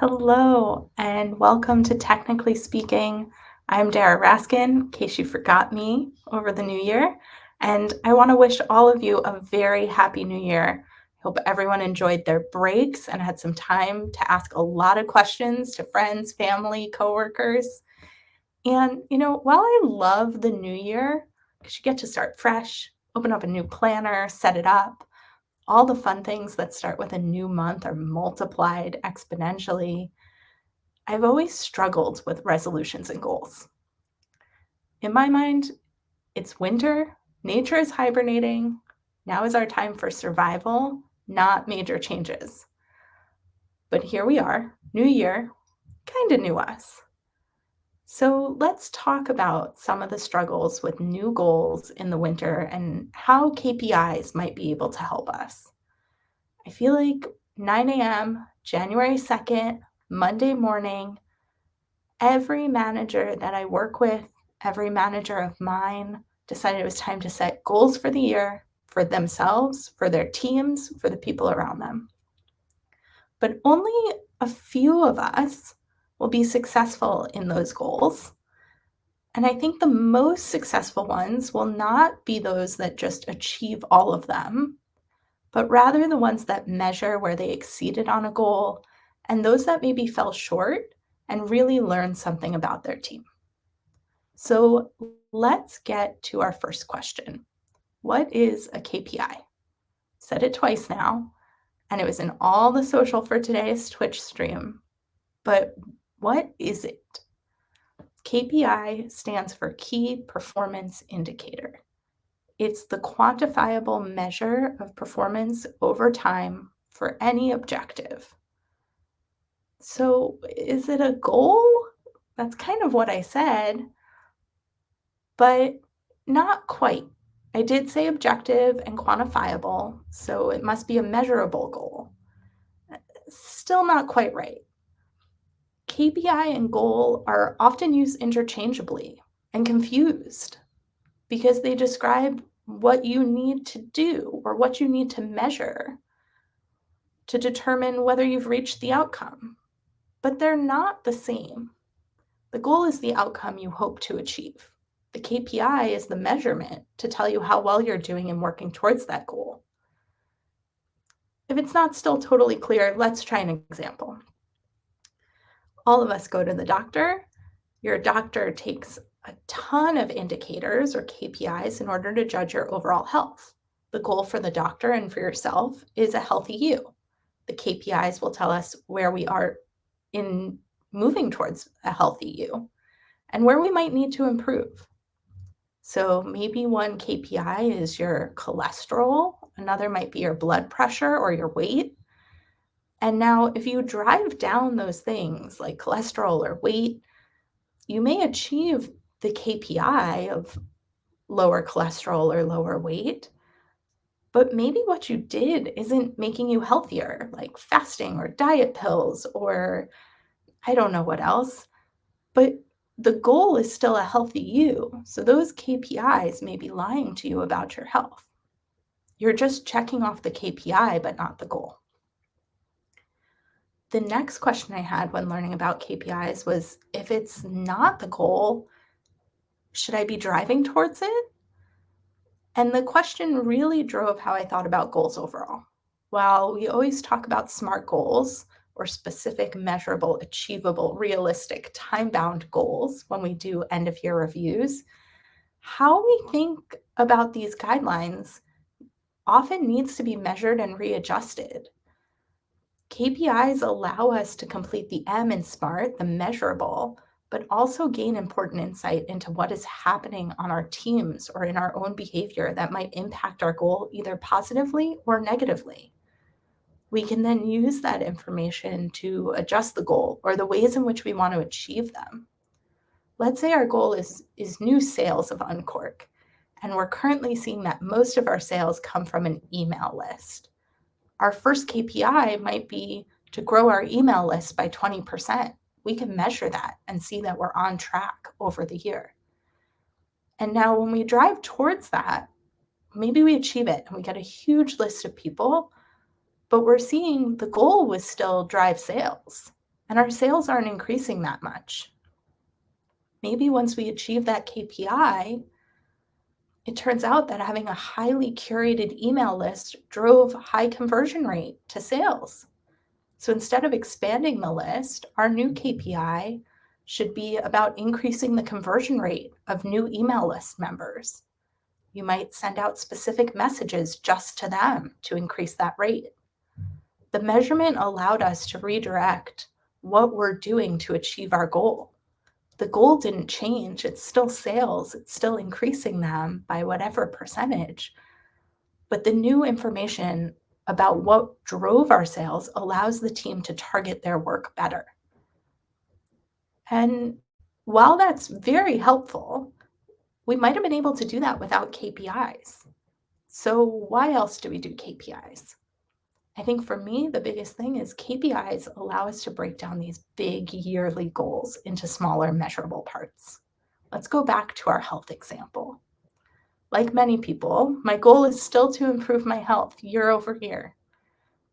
Hello, and welcome to Technically Speaking. I'm Dara Raskin, in case you forgot me over the new year, and I want to wish all of you a very happy new year. I hope everyone enjoyed their breaks and had some time to ask a lot of questions to friends, family, coworkers. And, while I love the new year, because you get to start fresh, open up a new planner, set it up, all the fun things that start with a new month are multiplied exponentially. I've always struggled with resolutions and goals. In my mind, it's winter, nature is hibernating. Now is our time for survival, not major changes. But here we are, new year, kind of new us. So let's talk about some of the struggles with new goals in the winter and how KPIs might be able to help us. I feel like 9 a.m., January 2nd, Monday morning, every manager that I work with, every manager of mine decided it was time to set goals for the year for themselves, for their teams, for the people around them. But only a few of us will be successful in those goals. And I think the most successful ones will not be those that just achieve all of them, but rather the ones that measure where they exceeded on a goal and those that maybe fell short and really learn something about their team. So let's get to our first question. What is a KPI? Said it twice now, and it was in all the social for today's Twitch stream. But what is it? KPI stands for Key Performance Indicator. It's the quantifiable measure of performance over time for any objective. So is it a goal? That's kind of what I said, but not quite. I did say objective and quantifiable, so it must be a measurable goal. Still not quite right. KPI and goal are often used interchangeably and confused because they describe what you need to do or what you need to measure to determine whether you've reached the outcome. But they're not the same. The goal is the outcome you hope to achieve. The KPI is the measurement to tell you how well you're doing in working towards that goal. If it's not still totally clear, let's try an example. All of us go to the doctor. Your doctor takes a ton of indicators or KPIs in order to judge your overall health. The goal for the doctor and for yourself is a healthy you. The KPIs will tell us where we are in moving towards a healthy you and where we might need to improve. So maybe one KPI is your cholesterol, another might be your blood pressure or your weight. And now, if you drive down those things like cholesterol or weight, you may achieve the KPI of lower cholesterol or lower weight, but maybe what you did isn't making you healthier, like fasting or diet pills or I don't know what else. But the goal is still a healthy you. So those KPIs may be lying to you about your health. You're just checking off the KPI, but not the goal. The next question I had when learning about KPIs was if it's not the goal, should I be driving towards it? And the question really drove how I thought about goals overall. While we always talk about SMART goals or specific, measurable, achievable, realistic, time bound goals when we do end of year reviews, how we think about these guidelines often needs to be measured and readjusted. KPIs allow us to complete the M in SMART, the measurable, but also gain important insight into what is happening on our teams or in our own behavior that might impact our goal either positively or negatively. We can then use that information to adjust the goal or the ways in which we want to achieve them. Let's say our goal is new sales of Uncork, and we're currently seeing that most of our sales come from an email list. Our first KPI might be to grow our email list by 20%. We can measure that and see that we're on track over the year. And now when we drive towards that, maybe we achieve it and we get a huge list of people, but we're seeing the goal was still drive sales. and our sales aren't increasing that much. Maybe once we achieve that KPI, it turns out that having a highly curated email list drove high conversion rate to sales. So instead of expanding the list, our new KPI should be about increasing the conversion rate of new email list members. You might send out specific messages just to them to increase that rate. The measurement allowed us to redirect what we're doing to achieve our goal. The goal didn't change. It's still sales. It's still increasing them by whatever percentage. But the new information about what drove our sales allows the team to target their work better. And while that's very helpful, we might have been able to do that without KPIs. So why else do we do KPIs? I think for me, the biggest thing is KPIs allow us to break down these big yearly goals into smaller measurable parts. Let's go back to our health example. Like many people, my goal is still to improve my health year over year.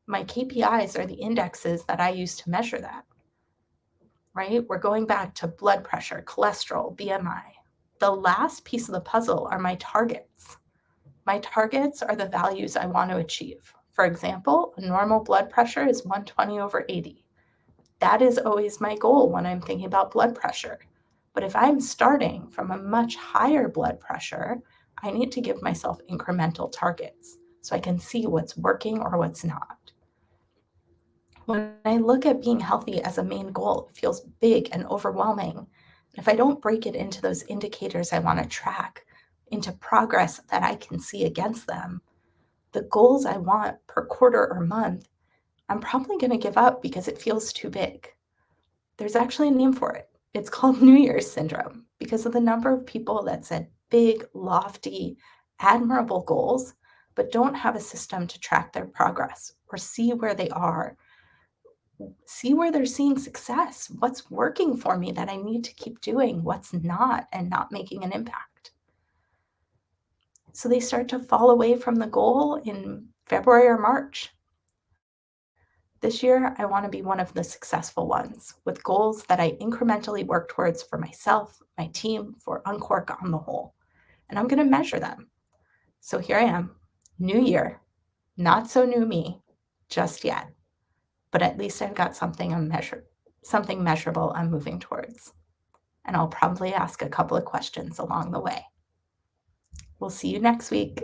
My KPIs are the indexes that I use to measure that, right? We're going back to blood pressure, cholesterol, BMI. The last piece of the puzzle are my targets. My targets are the values I want to achieve. For example, a normal blood pressure is 120/80. That is always my goal when I'm thinking about blood pressure. But if I'm starting from a much higher blood pressure, I need to give myself incremental targets so I can see what's working or what's not. When I look at being healthy as a main goal, it feels big and overwhelming. If I don't break it into those indicators I want to track, into progress that I can see against them, the goals I want per quarter or month, I'm probably going to give up because it feels too big. There's actually a name for it. It's called New Year's syndrome because of the number of people that set big, lofty, admirable goals, but don't have a system to track their progress or see where they are, see where they're seeing success, what's working for me that I need to keep doing, what's not, and not making an impact. So they start to fall away from the goal in February or March. This year, I want to be one of the successful ones with goals that I incrementally work towards for myself, my team, for Uncork on the whole. And I'm going to measure them. So here I am, new year, not so new me just yet, but at least I've got something measurable I'm moving towards. And I'll probably ask a couple of questions along the way. We'll see you next week.